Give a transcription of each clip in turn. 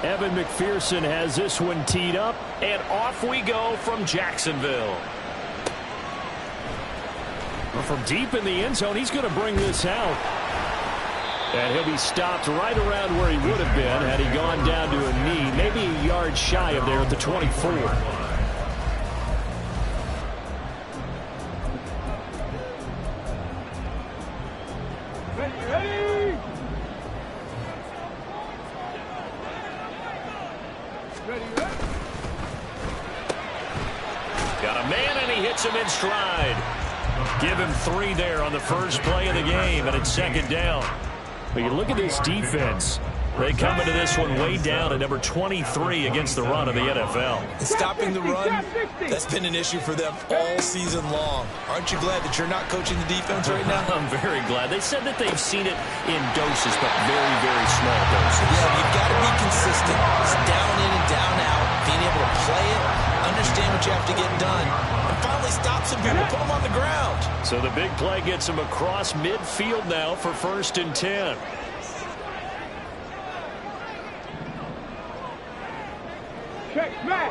Evan McPherson has this one teed up, and off we go from Jacksonville. From deep in the end zone, he's going to bring this out. And he'll be stopped right around where he would have been had he gone down to a knee, maybe a yard shy of there at the 24. Got a man, and he hits him in stride. Give him 3 there on the first play of the game, and it's second down. But you look at this defense. They come into this one way down at number 23 against the run of the NFL. Stopping the run, that's been an issue for them all season long. Aren't you glad that you're not coaching the defense right now? I'm very glad. They said that they've seen it in doses, but very, very small doses. Yeah, you've got to be consistent. It's down in and down out. Being able to play it, understand what you have to get done, and finally stop some people, put them on the ground. So the big play gets them across midfield now for 1st and 10.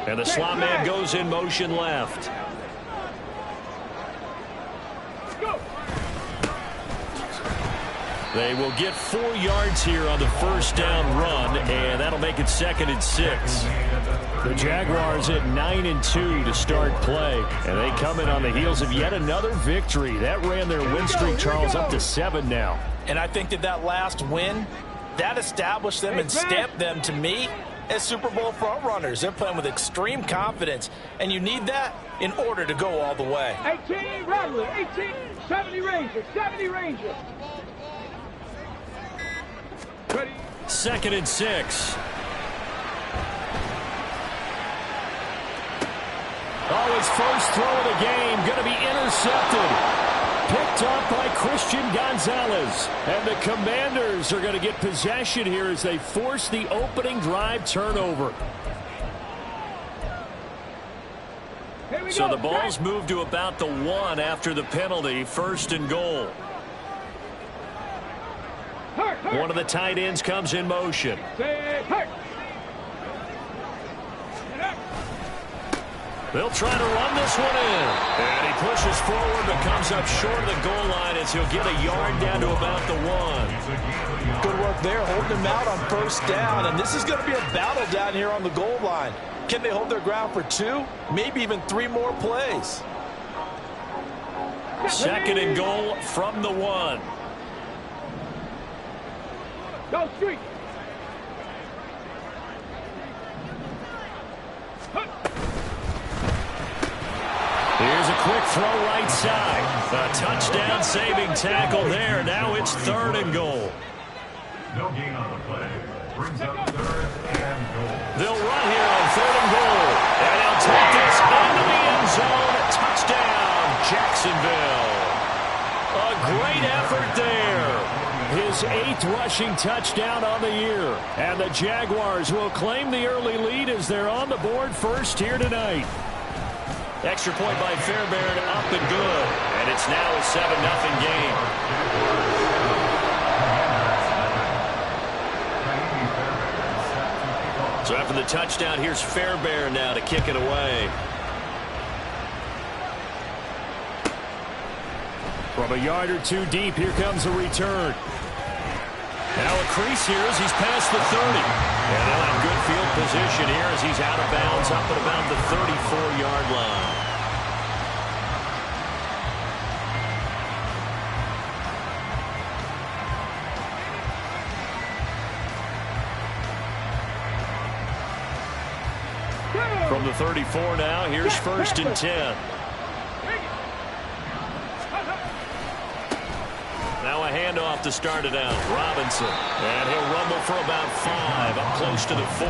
And the slot man goes in motion left. They will get 4 yards here on the first down run, and that'll make it 2nd and 6. The Jaguars at 9-2 to start play, and they come in on the heels of yet another victory. That ran their win streak, Charles, up to 7 now. And I think that last win, that established them and stamped them, to me, as Super Bowl front runners. They're playing with extreme confidence, and you need that in order to go all the way. 18 Rattler, 18, 70 Rangers, 70 Rangers. 2nd and 6. Oh, his first throw of the game going to be intercepted. Picked up by Christian Gonzalez. And the Commanders are going to get possession here as they force the opening drive turnover. So the ball's moved to about the 1 after the penalty. 1st and goal. One of the tight ends comes in motion. They'll try to run this one in. And he pushes forward but comes up short of the goal line as he'll get a yard down to about the 1. Good work there, holding him out on 1st down. And this is going to be a battle down here on the goal line. Can they hold their ground for 2, maybe even 3 more plays? 2nd and goal from the 1. Go street. Here's a quick throw right side. A touchdown saving tackle there. Now it's 3rd and goal. No gain on the play. Brings up 3rd and goal. They'll run here on 3rd and goal. And they'll take this into the end zone. Touchdown, Jacksonville. A great effort there. His 8th rushing touchdown on the year. And the Jaguars will claim the early lead as they're on the board first here tonight. Extra point by Fairbairn, up and good. And it's now a 7-0 game. So after the touchdown, here's Fairbairn now to kick it away. From a yard or 2 deep, here comes a return. Now a crease here as he's past the 30. And they'll have good field position here as he's out of bounds up at about the 34-yard line. From the 34 now, here's 1st and 10. Now a handoff to start it out. Robinson. And he'll rumble for about 5, up close to the 40.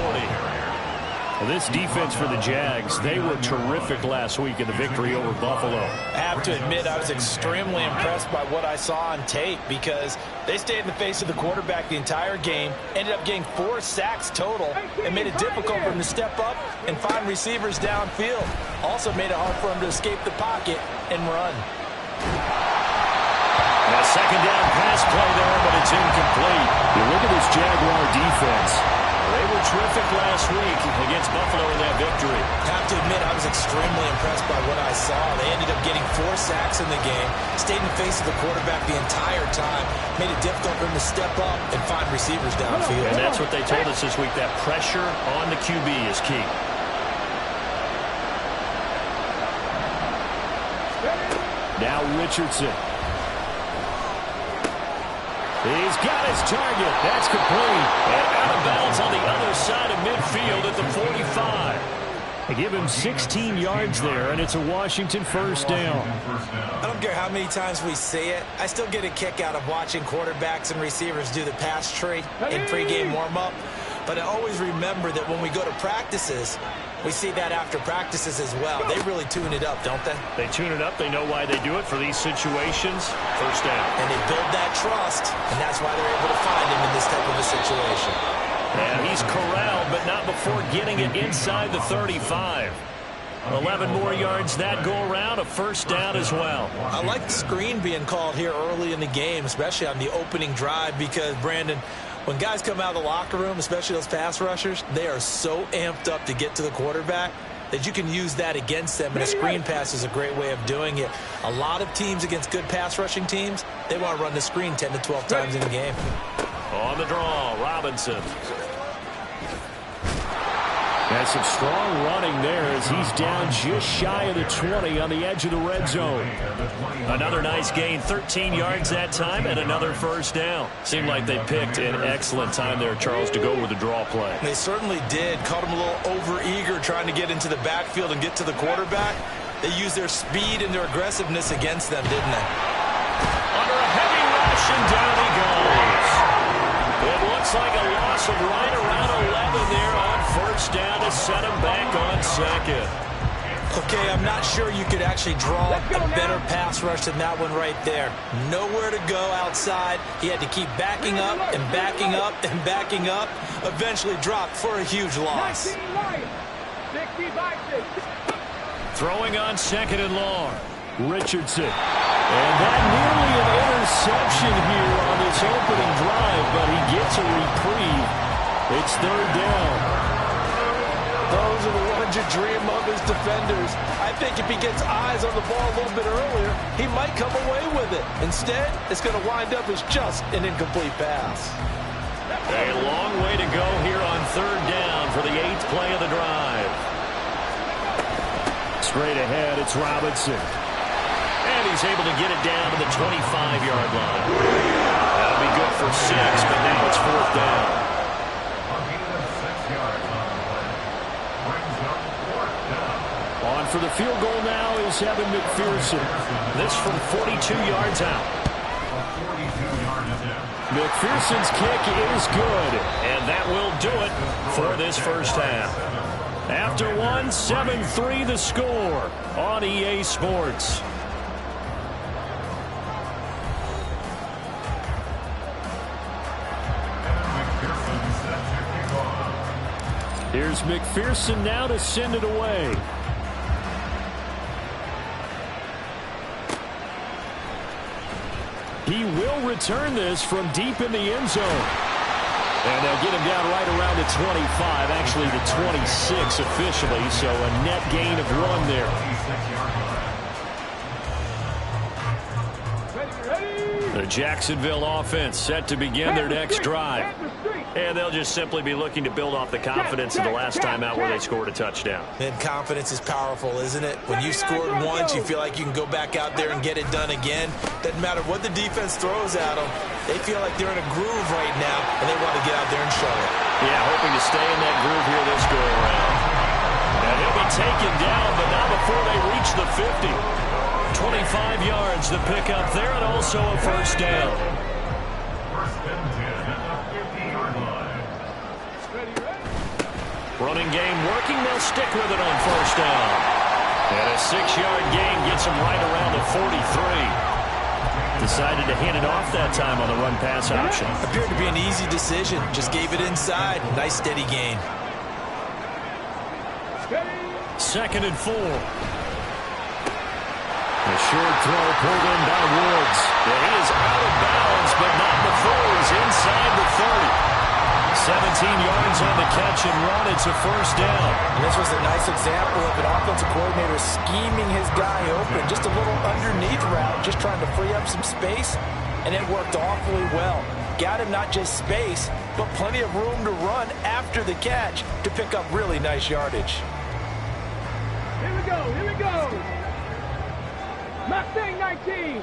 Well, this defense for the Jags, they were terrific last week in the victory over Buffalo. I have to admit, I was extremely impressed by what I saw on tape because they stayed in the face of the quarterback the entire game, ended up getting 4 sacks total, and made it difficult for him to step up and find receivers downfield. Also made it hard for him to escape the pocket and run. And a 2nd down pass play there, but it's incomplete. You look at this Jaguar defense. They were terrific last week against Buffalo in that victory. Have to admit, I was extremely impressed by what I saw. They ended up getting 4 sacks in the game, stayed in the face of the quarterback the entire time, made it difficult for him to step up and find receivers downfield. And that's what they told us this week, that pressure on the QB is key. Now Richardson. He's got his target. That's complete. And out of bounds on the other side of midfield at the 45. They give him 16 yards there, and it's a Washington first down. I don't care how many times we say it. I still get a kick out of watching quarterbacks and receivers do the pass tree in pregame warm-up. But I always remember that when we go to practices, we see that after practices as well. They really tune it up, don't they? They tune it up. They know why they do it for these situations. First down. And they build that trust, and that's why they're able to find him in this type of a situation. And he's corralled, but not before getting it inside the 35. 11 more yards that go around, a first down as well. I like the screen being called here early in the game, especially on the opening drive, because, Brandon, when guys come out of the locker room, especially those pass rushers, they are so amped up to get to the quarterback that you can use that against them, and a screen pass is a great way of doing it. A lot of teams against good pass rushing teams, they want to run the screen 10 to 12 times in a game. On the draw, Robinson. That's some strong running there as he's down just shy of the 20 on the edge of the red zone. Another nice gain, 13 yards that time, and another first down. Seemed like they picked an excellent time there, Charles, to go with the draw play. They certainly did. Caught him a little over-eager trying to get into the backfield and get to the quarterback. They used their speed and their aggressiveness against them, didn't they? Under a heavy rush, and down he goes. It looks like a loss of right around 11 there on first down to set him back on second. Okay, I'm not sure you could actually draw a better pass rush than that one right there. Nowhere to go outside. He had to keep backing up and backing up and backing up. Eventually dropped for a huge loss. Throwing on second and long. Richardson. And that nearly an interception here on this opening drive, but he gets a reprieve. It's third down. Those are the ones you dream of as defenders. I think if he gets eyes on the ball a little bit earlier, he might come away with it. Instead, it's going to wind up as just an incomplete pass. A long way to go here on third down for the 8th play of the drive. Straight ahead, it's Robinson. And he's able to get it down to the 25-yard line. That'll be good for 6, but now it's fourth down. On for the field goal now is Evan McPherson. This from 42 yards out. McPherson's kick is good, and that will do it for this first half. After one, 7-3 the score on EA Sports. Here's McPherson now to send it away. He will return this from deep in the end zone. And they'll get him down right around the 25, actually the 26 officially, so a net gain of 1 there. The Jacksonville offense set to begin their next drive. And they'll just simply be looking to build off the confidence of the last time out where they scored a touchdown. And confidence is powerful, isn't it? When you scored once, you feel like you can go back out there and get it done again. Doesn't matter what the defense throws at them. They feel like they're in a groove right now, and they want to get out there and show it. Yeah, hoping to stay in that groove here this go-around. And he'll be taken down, but not before they reach the 50. 25 yards to pick up there, and also a first down. Running game working. They'll stick with it on first down. And a 6-yard gain gets them right around the 43. Decided to hand it off that time on the run-pass option. Appeared to be an easy decision. Just gave it inside. Nice steady gain. 2nd and 4. A short throw pulled in by Woods. And he is out of bounds, but not before he's inside the 30. 17 yards on the catch and run. It's a first down. And this was a nice example of an offensive coordinator scheming his guy open. Just a little underneath route, just trying to free up some space, and it worked awfully well. Got him not just space, but plenty of room to run after the catch to pick up really nice yardage. Here we go, here we go. Mustang 19.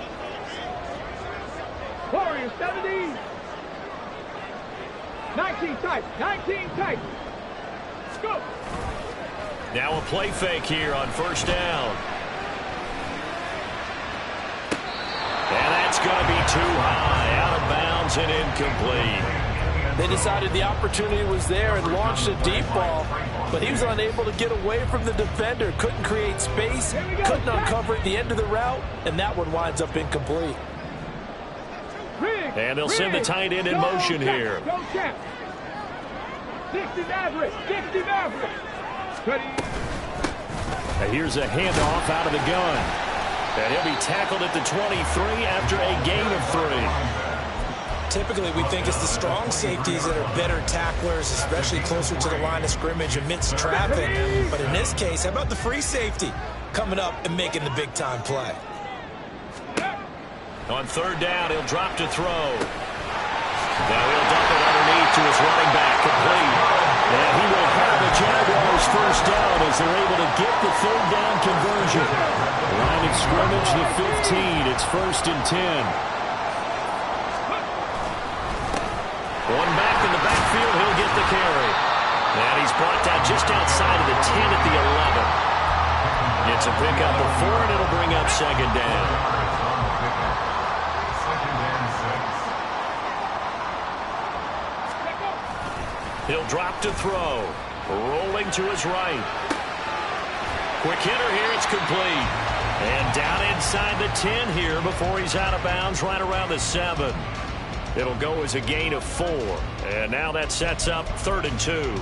Warriors 70. 19 tight, 19 tight. Go. Now a play fake here on first down. And that's going to be too high, out of bounds and incomplete. They decided the opportunity was there and launched a deep ball, but he was unable to get away from the defender. Couldn't create space, couldn't uncover at the end of the route, and that one winds up incomplete. And they'll send the tight end in motion here. Go check. 60 average, 60 average. Ready. And here's a handoff out of the gun. And he'll be tackled at the 23 after a gain of 3. Typically, we think it's the strong safeties that are better tacklers, especially closer to the line of scrimmage amidst traffic. But in this case, how about the free safety coming up and making the big-time play? On third down, he'll drop to throw. Now he'll dump it underneath to his running back, complete. And he will have the Jaguars first down as they're able to get the third down conversion. Line of scrimmage, the 15. It's 1st and 10. One back in the backfield, he'll get the carry. And he's brought down just outside of the 10 at the 11. It's a pickup of 4, and it'll bring up second down. He'll drop to throw. Rolling to his right. Quick hitter here. It's complete. And down inside the 10 here before he's out of bounds right around the 7. It'll go as a gain of 4. And now that sets up 3rd and 2.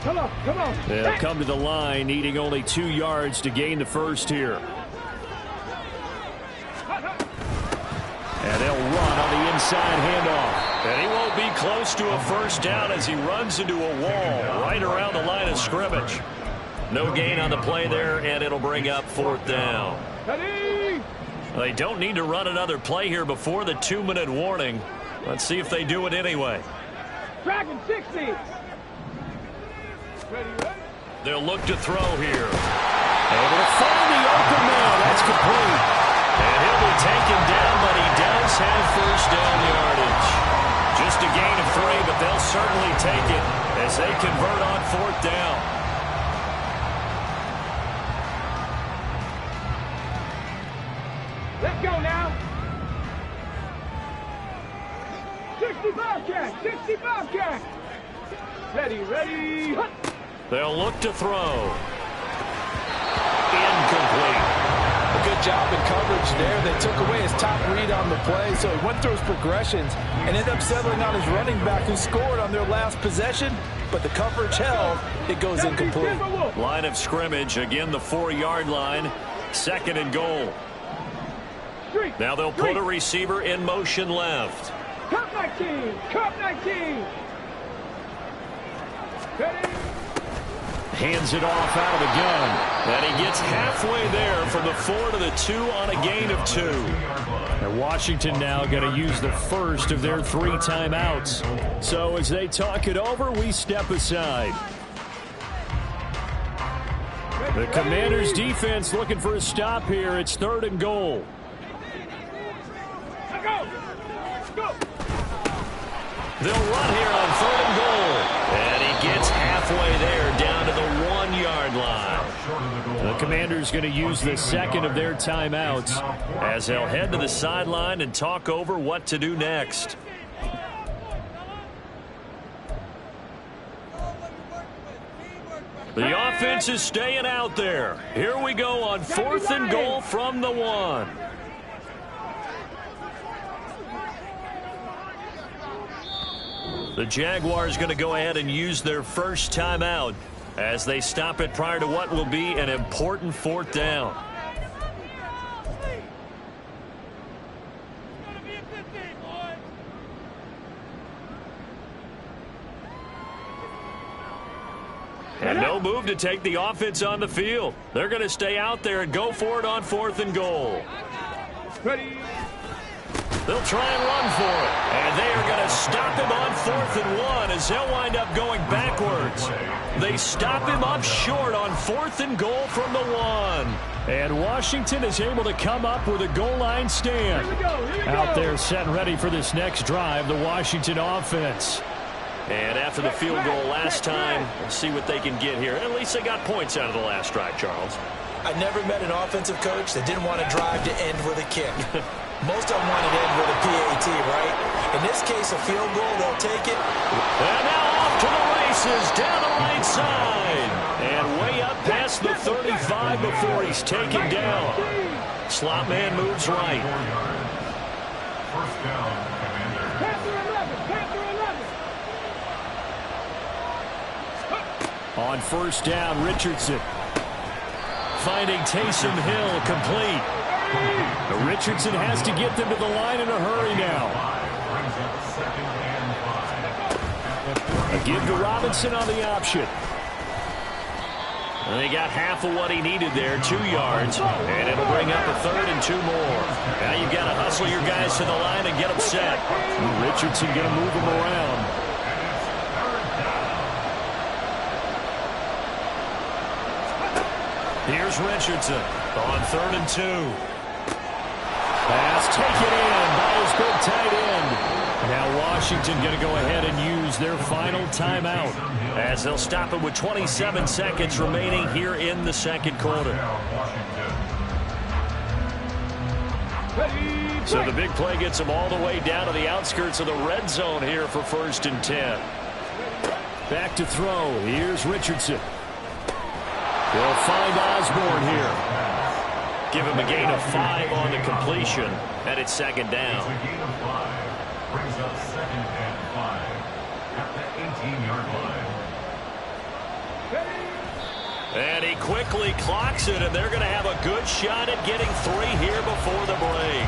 Come on, come on. They'll come to the line, needing only 2 yards to gain the first here. And they'll run on the inside handoff. And he won't be close to a first down as he runs into a wall right around the line of scrimmage. No gain on the play there, and it'll bring up 4th down. They don't need to run another play here before the 2-minute warning. Let's see if they do it anyway. Dragon 60. Ready, ready. They'll look to throw here. Able to find the open man. That's complete. And he'll be taken down, but he does have first down yardage. Just a gain of 3, but they'll certainly take it as they convert on 4th down. Let's go now. 65 cat, 65 cat. Ready, ready. They'll look to throw. Incomplete. A good job in coverage there. They took away his top read on the play, so he went through his progressions and ended up settling on his running back who scored on their last possession, but the coverage held. It goes incomplete. Line of scrimmage, again the 4-yard line. 2nd and goal. Now they'll put a receiver in motion left. Cup 19, Cup 19. Ready. Hands it off out of the gun. And he gets halfway there from the 4 to the 2 on a gain of 2. And Washington now going to use the first of their 3 timeouts. So as they talk it over, we step aside. The Commanders' defense looking for a stop here. It's 3rd and goal. Go. Go. They'll run here on 3rd and goal. And he gets halfway there down to the 1-yard line. The Commanders going to use the 2nd of their timeouts as they'll head to the sideline and talk over what to do next. The offense is staying out there. Here we go on 4th and goal from the 1. The Jaguars going to go ahead and use their first timeout as they stop it prior to what will be an important 4th down. And no move to take the offense on the field. They're going to stay out there and go for it on 4th and goal. Ready. They'll try and run for it. And they are going to stop him on 4th and 1 as they'll wind up going backwards. They stop him up short on 4th and goal from the 1. And Washington is able to come up with a goal line stand. Here we go. Out there set and ready for this next drive, the Washington offense. And after the field goal last time, we'll see what they can get here. At least they got points out of the last drive, Charles. I never met an offensive coach that didn't want to drive to end with a kick. Most of them want to end with a PAT, right? In this case, a field goal, they'll take it. And now off to the races down the right side. And way up past the 35 before he's taken down. Slot man moves right. First down, Commander. Panther 11. Panther 11. On first down, Richardson. Finding Taysom Hill complete. Richardson has to get them to the line in a hurry now. A give to Robinson on the option. And they got half of what he needed there, 2 yards. And it'll bring up a 3rd and 2 more. Now you've got to hustle your guys to the line and get them set. Richardson going to move them around. Here's Richardson on 3rd and 2. Pass taken in by his big tight end. Now Washington going to go ahead and use their final timeout as they'll stop it with 27 seconds remaining here in the second quarter. So the big play gets them all the way down to the outskirts of the red zone here for 1st and 10. Back to throw. Here's Richardson. They'll find Osborne here. Give him a gain of 5 on the completion, and it's 2nd down. A gain of 5 brings up 2nd and 5 at the 18-yard line. And he quickly clocks it, and they're going to have a good shot at getting 3 here before the break.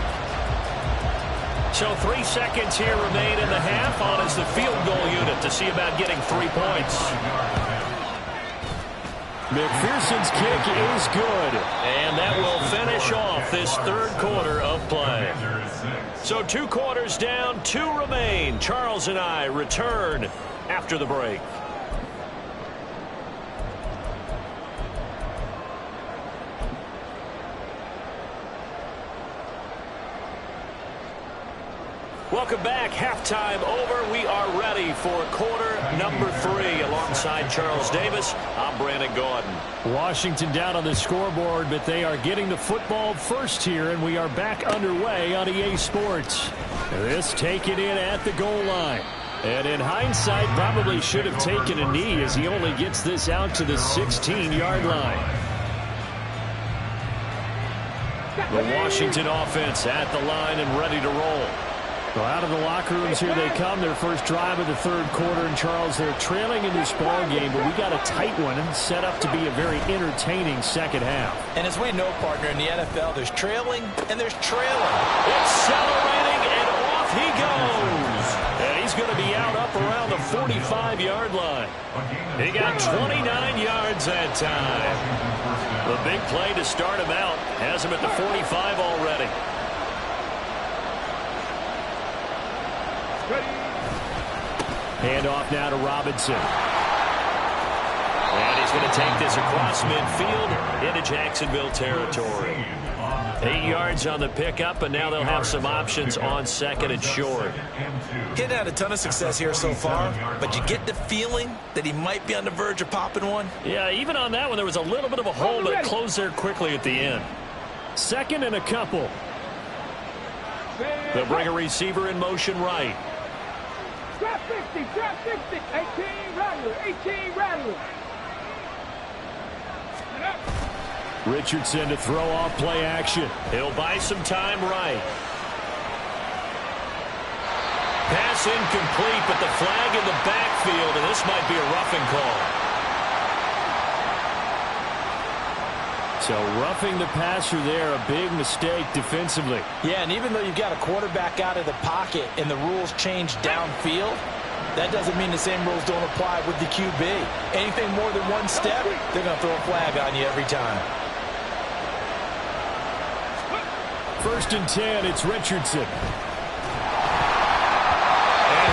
So 3 seconds here remain in the half. On is the field goal unit to see about getting 3 points. McPherson's kick is good, and that will finish off this 3rd quarter of play. So 2 quarters down, 2 remain. Charles and I return after the break. Welcome back. Halftime over. We are ready for quarter number 3 alongside Charles Davis. I'm Brandon Gaudin. Washington down on the scoreboard, but they are getting the football first here, and we are back underway on EA Sports. This taken in at the goal line. And in hindsight, probably should have taken a knee as he only gets this out to the 16-yard line. The Washington offense at the line and ready to roll. Well, out of the locker rooms here they come. Their first drive of the 3rd quarter. And, Charles, they're trailing in this ball game, but we got a tight one and set up to be a very entertaining second half. And as we know, partner, in the NFL, there's trailing and there's trailing. Accelerating, and off he goes. And he's going to be out up around the 45-yard line. He got 29 yards that time. The big play to start him out has him at the 45 already. Handoff now to Robinson. And he's going to take this across midfield into Jacksonville territory. 8 yards on the pickup, and now they'll have some options on 2nd and short. He hadn't had a ton of success here so far, but you get the feeling that he might be on the verge of popping one. Yeah, even on that one, there was a little bit of a hole, but it closed there quickly at the end. 2nd and a couple. They'll bring a receiver in motion right. Drop 50, drop 50. 18 Rattler, 18 Rattler. Richardson to throw off play action. He'll buy some time right. Pass incomplete, but the flag in the backfield, and this might be a roughing call. So roughing the passer there, a big mistake defensively. Yeah, and even though you've got a quarterback out of the pocket and the rules change downfield, That doesn't mean the same rules don't apply with the QB. Anything more than one step, they're going to throw a flag on you every time. 1st and 10, it's Richardson. And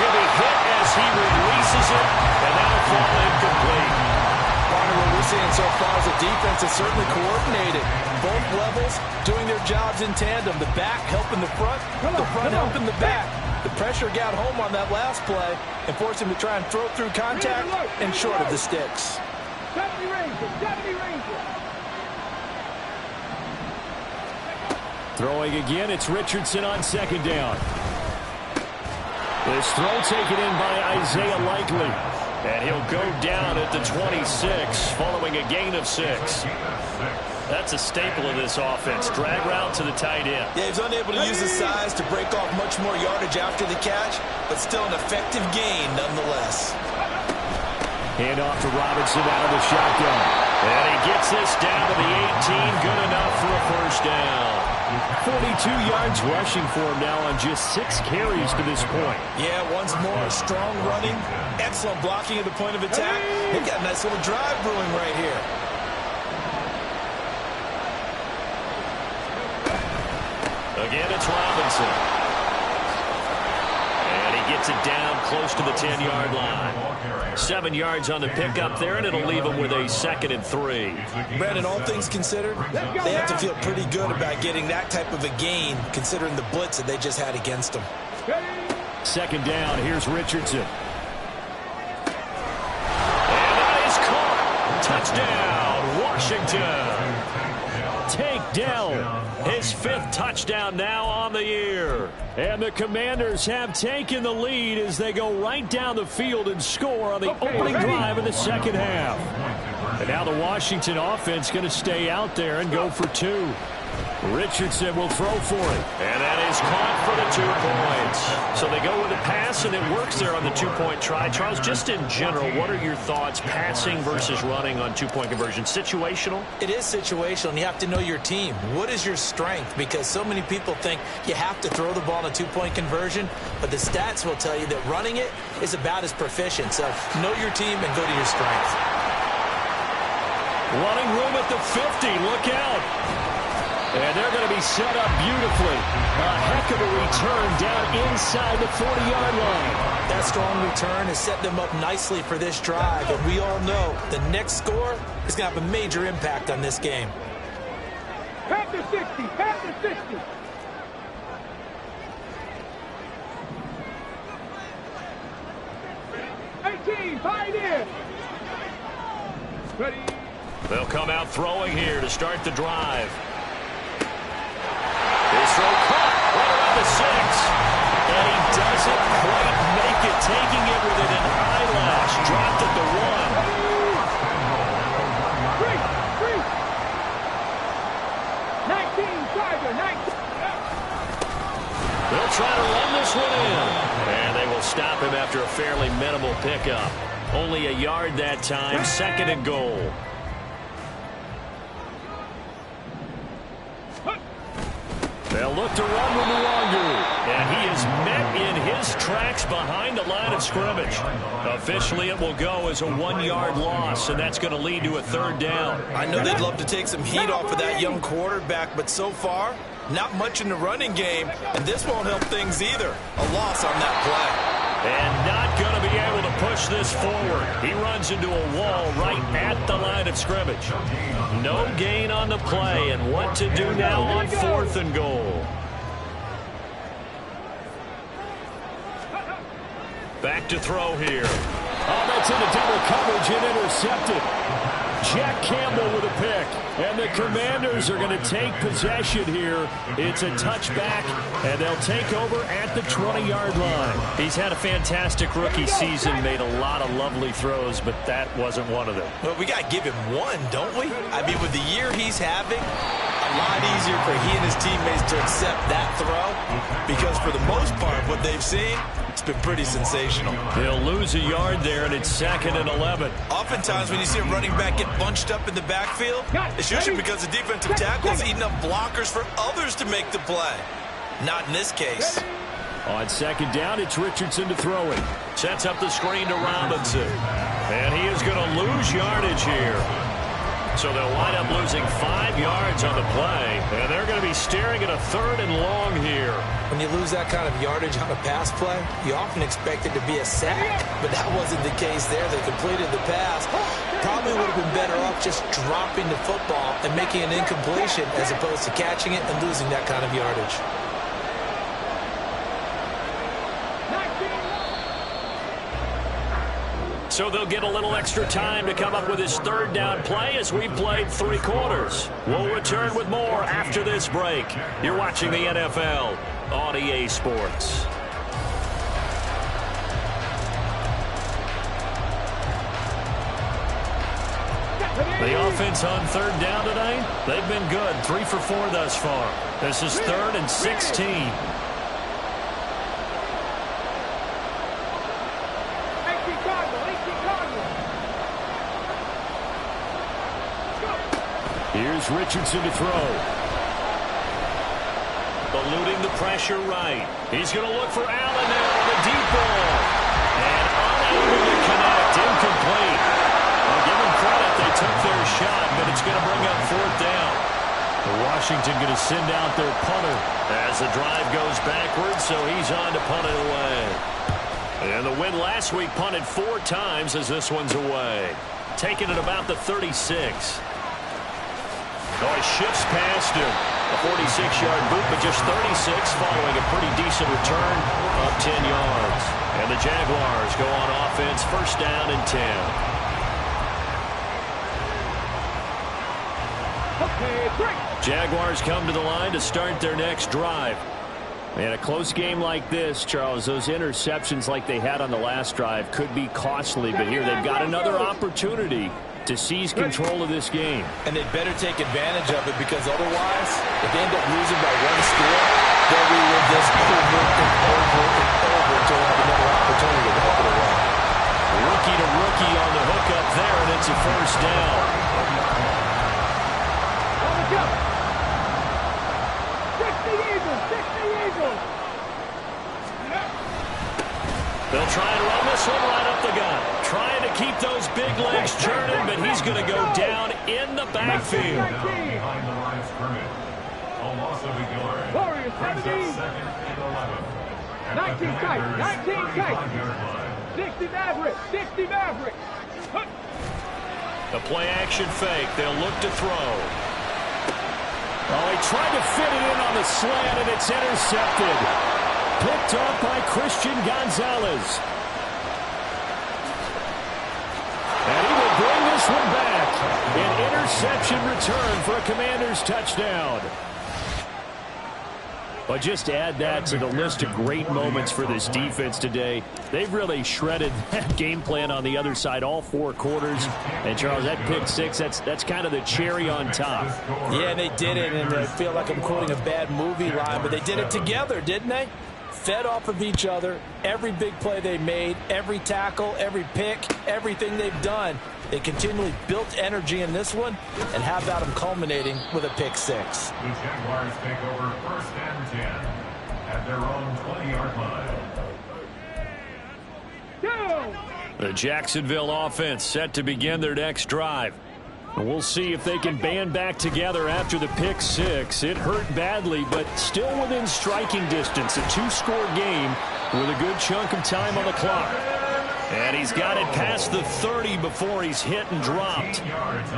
he'll be hit as he releases it, and that'll fall incomplete. Partner, what we're seeing so far is the defense is certainly coordinated. Both levels doing their jobs in tandem. The back helping the front helping the back. The pressure got home on that last play and forced him to try and throw through contact and short of the sticks. 70 Rangers, 70 Rangers. Throwing again, it's Richardson on 2nd down. This throw taken in by Isaiah Likely. And he'll go down at the 26 following a gain of 6. That's a staple of this offense. Drag route to the tight end. Yeah, he's unable to use his size to break off much more yardage after the catch, but still an effective gain nonetheless. Hand off to Robinson out of the shotgun. And he gets this down to the 18. Good enough for a 1st down. 42 yards rushing for him now on just 6 carries to this point. Yeah, once more, strong running, excellent blocking at the point of attack. They've got a nice little drive brewing right here. Again, it's Robinson. And he gets it down close to the 10-yard line. 7 yards on the pickup there, and it'll leave him with a 2nd and 3. Brandon, all things considered, they have to feel pretty good about getting that type of a gain, considering the blitz that they just had against them. 2nd down, here's Richardson. And that is caught. Touchdown, Washington. Take down. His 5th touchdown now on the year. And the Commanders have taken the lead as they go right down the field and score on the opening drive in the 2nd half. And now the Washington offense going to stay out there and go for 2. Richardson will throw for it. And that is caught for the 2 points. So they go with a pass, and it works there on the 2-point try. Charles, just in general, what are your thoughts passing versus running on 2-point conversion? Situational? It is situational, and you have to know your team. What is your strength? Because so many people think you have to throw the ball in a 2-point conversion, but the stats will tell you that running it is about as proficient. So know your team and go to your strength. Running room at the 50. Look out. And they're going to be set up beautifully. A heck of a return down inside the 40-yard line. That strong return has set them up nicely for this drive. And we all know the next score is going to have a major impact on this game. Panther 60, Panther 60. Tied in. Ready. They'll come out throwing here to start the drive. His throw caught right around the 6. And he doesn't quite make it, taking it with an eyelash. Dropped at the 1. 19, Tiger, 19. They'll try to run this one in. And they will stop him after a fairly minimal pickup. Only a yard that time, 2nd and goal. They'll look to run with Luongo. And he is met in his tracks behind the line of scrimmage. Officially, it will go as a 1-yard loss, and that's going to lead to a 3rd down. I know they'd love to take some heat off of that young quarterback, but so far, not much in the running game, and this won't help things either. A loss on that play. And not going to be able to push this forward. He runs into a wall right at the line of scrimmage. No gain on the play, and what to do now on 4th and goal. Back to throw here. Oh, that's into double coverage and intercepted. Jack Campbell with a pick. And the Commanders are going to take possession here. It's a touchback, and they'll take over at the 20-yard line. He's had a fantastic rookie season, made a lot of lovely throws, but that wasn't one of them. Well, we got to give him one, don't we? I mean, with the year he's having, a lot easier for he and his teammates to accept that throw, because for the most part, what they've seen, it's been pretty sensational. He'll lose a yard there, and it's 2nd and 11. Oftentimes, when you see a running back get bunched up in the backfield, it's usually because the defensive tackle is eating up blockers for others to make the play. Not in this case. On second down, it's Richardson to throw it. Sets up the screen to Robinson. And he is going to lose yardage here. So they'll wind up losing 5 yards on the play. And they're going to be staring at a 3rd and long here. When you lose that kind of yardage on a pass play, you often expect it to be a sack. But that wasn't the case there. They completed the pass. Probably would have been better off just dropping the football and making an incompletion as opposed to catching it and losing that kind of yardage. So they'll get a little extra time to come up with his 3rd down play as we played 3 quarters. We'll return with more after this break. You're watching the NFL on EA Sports. The offense on 3rd down tonight, they've been good. 3 for 4 thus far. This is 3rd and 16. Here's Richardson to throw. Eluding the pressure right. He's going to look for Allen now on the deep ball. And unable to connect. Incomplete. Well, give them credit. They took their shot, but it's going to bring up 4th down. Washington going to send out their punter as the drive goes backwards, so he's on to punt it away. And the win last week punted 4 times as this one's away. Taking it about the 36. Oh, he shifts past him. A 46-yard boot, but just 36 following a pretty decent return of 10 yards. And the Jaguars go on offense, 1st down and 10. Jaguars come to the line to start their next drive. And a close game like this, Charles, those interceptions like they had on the last drive could be costly. But here they've got another opportunity to seize control of this game. And they'd better take advantage of it, because otherwise, if they end up losing by 1 score, they'll relive this over and over and over until they have another opportunity to help it away. Rookie to rookie on the hook up there, and it's a 1st down. They'll try and run this one right up the gut. Trying to keep those big legs churning, but he's going to go down in the backfield. Behind the line of scrimmage. A loss of a yard. Warriors, Brings up 2nd and 11. At the 19 tight, Commanders' 19 tight. 35-yard line. 60 Maverick, 60 Maverick. The play action fake. They'll look to throw. Oh, he tried to fit it in on the slant, and it's intercepted. Picked up by Christian Gonzalez. And he will bring this one back. An interception return for a Commanders touchdown. But just add that to the list of great moments for this defense today. They've really shredded that game plan on the other side all 4 quarters. And, Charles, that pick 6, that's kind of the cherry on top. Yeah, they did it, and I feel like I'm quoting a bad movie line, but they did it together, didn't they? Fed off of each other. Every big play they made, every tackle, every pick, everything they've done. They continually built energy in this one, and how about them culminating with a pick 6? The Jaguars take over 1st and 10 at their own 20-yard line. The Jacksonville offense set to begin their next drive. And we'll see if they can band back together after the pick 6. It hurt badly, but still within striking distance. A 2-score game with a good chunk of time on the clock. And he's got it past the 30 before he's hit and dropped.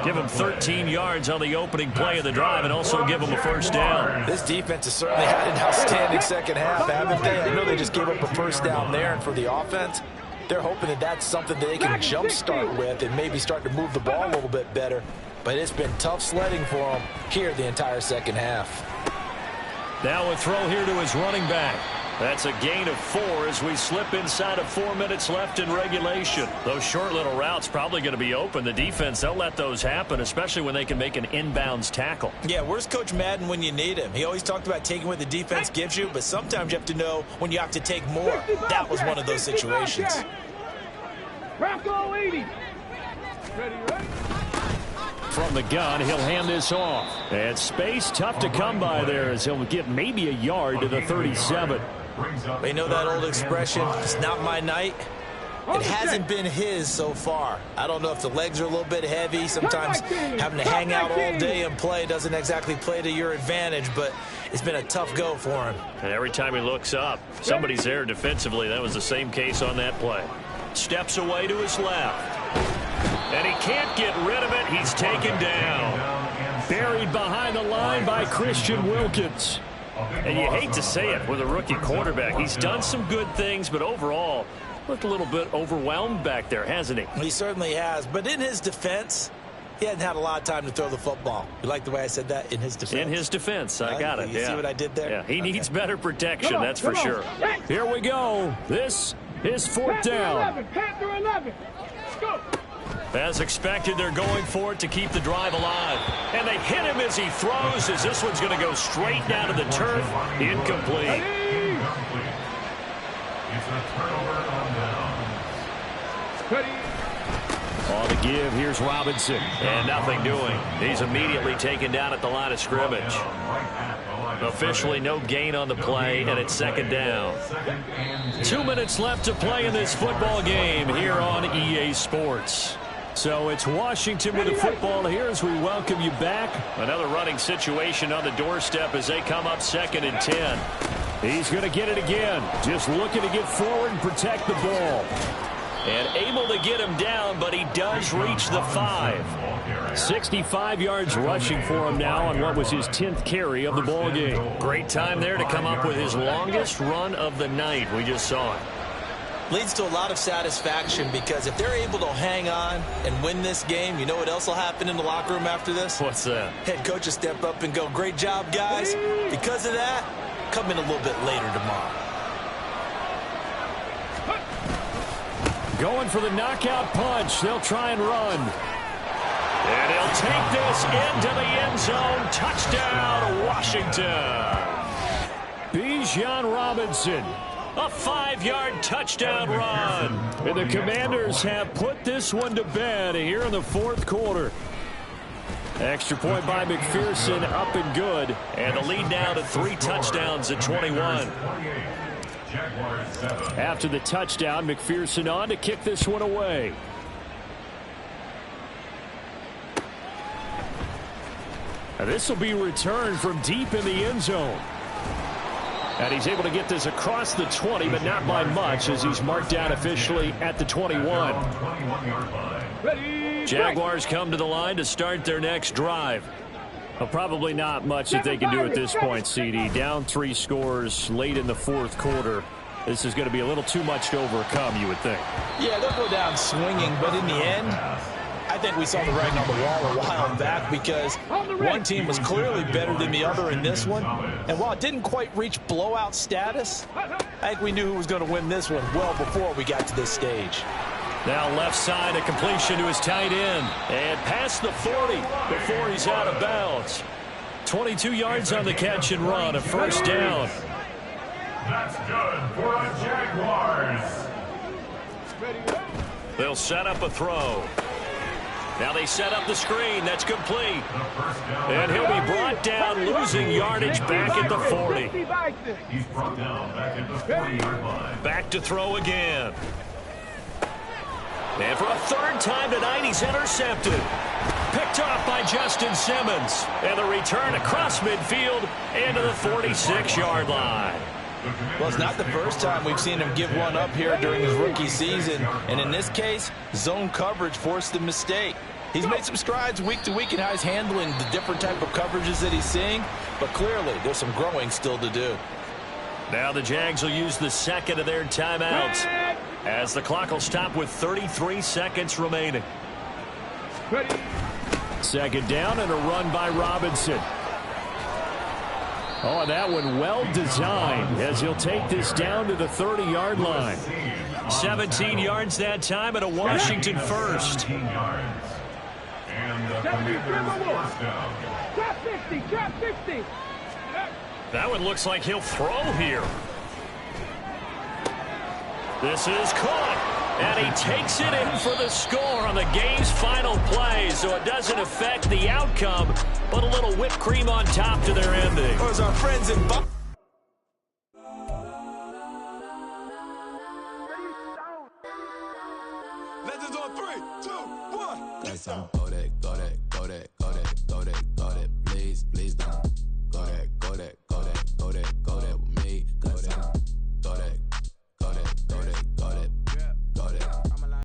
Give him 13 yards on the opening play of the drive and also give him a 1st down. This defense has certainly had an outstanding second half, haven't they? I know they just gave up a 1st down there, and for the offense, they're hoping that that's something that they can jumpstart with and maybe start to move the ball a little bit better. But it's been tough sledding for them here the entire second half. Now a throw here to his running back. That's a gain of 4 as we slip inside of 4 minutes left in regulation. Those short little routes probably going to be open. The defense, they'll let those happen, especially when they can make an inbounds tackle. Yeah, where's Coach Madden when you need him? He always talked about taking what the defense gives you, but sometimes you have to know when you have to take more. That was one of those situations. Bronco 80. Ready, right? From the gun, he'll hand this off. And space tough to come by there as he'll get maybe a yard to the 37. They know that old expression, it's not my night. It hasn't been his so far. I don't know if the legs are a little bit heavy. Sometimes having to hang out all day and play doesn't exactly play to your advantage, but it's been a tough go for him. And every time he looks up, somebody's there defensively. That was the same case on that play. Steps away to his left. And he can't get rid of it. He's taken down. Buried behind the line by Christian Wilkins. And you hate to say it with a rookie quarterback. He's done some good things, but overall, looked a little bit overwhelmed back there, hasn't he? He certainly has. But in his defense, he hadn't had a lot of time to throw the football. You like the way I said that? In his defense. In his defense. I got it. You see what I did there? Yeah, he needs better protection, that's for sure. Here we go. This is fourth down. Panther 11. Go. As expected, they're going for it to keep the drive alive. And they hit him as he throws, as this one's going to go straight down to the turf. Incomplete. It's a turnover on downs. On the give, here's Robinson. And nothing doing. He's immediately taken down at the line of scrimmage. Officially no gain on the play, and it's second down. 2 minutes left to play in this football game here on EA Sports. So it's Washington with the football here as we welcome you back. Another running situation on the doorstep as they come up 2nd and 10. He's going to get it again. Just looking to get forward and protect the ball. And able to get him down, but he does reach the 5. 65 yards rushing for him now on what was his 10th carry of the ball game. Great time there to come up with his longest run of the night. We just saw it. Leads to a lot of satisfaction because if they're able to hang on and win this game, you know what else will happen in the locker room after this? What's that? Head coach will step up and go, great job, guys. Because of that, come in a little bit later tomorrow. Going for the knockout punch. They'll try and run. And he'll take this into the end zone. Touchdown, Washington. Bijan Robinson. A 5-yard touchdown run. And the Commanders have put this one to bed here in the fourth quarter. Extra point by McPherson, up and good. And the lead now to 3 touchdowns at 21. After the touchdown, McPherson on to kick this one away. Now this will be returned from deep in the end zone. And he's able to get this across the 20, but not by much as he's marked down officially at the 21. Jaguars come to the line to start their next drive. Well, probably not much that they can do at this point, CD. Down 3 scores late in the fourth quarter. This is going to be a little too much to overcome, you would think. Yeah, they'll go down swinging, but in the end, I think we saw the writing on the wall a while back because one team was clearly better than the other in this one. And while it didn't quite reach blowout status, I think we knew who was going to win this one well before we got to this stage. Now left side, a completion to his tight end. And past the 40 before he's out of bounds. 22 yards on the catch and run, a first down. That's good for the Jaguars. They'll set up a throw. Now they set up the screen. That's complete. And he'll be brought down, losing yardage back at the 40. He's brought down back at the 40-yard line. Back to throw again. And for a third time tonight, he's intercepted. Picked off by Justin Simmons. And the return across midfield into the 46-yard line. Well, it's not the first time we've seen him give one up here during his rookie season. And in this case, zone coverage forced the mistake. He's made some strides week to week in how he's handling the different type of coverages that he's seeing. But clearly, there's some growing still to do. Now the Jags will use the second of their timeouts as the clock will stop with 33 seconds remaining. Second down and a run by Robinson. Oh, and that one well designed as he'll take this down to the 30-yard line. 17 yards that time and a Washington first. And the Commanders first down. Trap 60, trap 60. That one looks like he'll throw here. This is caught. And he takes it in for the score on the game's final play. So it doesn't affect the outcome, but a little whipped cream on top to their ending. Or as our friends in Legends on 3, 2, 1. Yes, I'm go that, go that, go that, go that, go that, go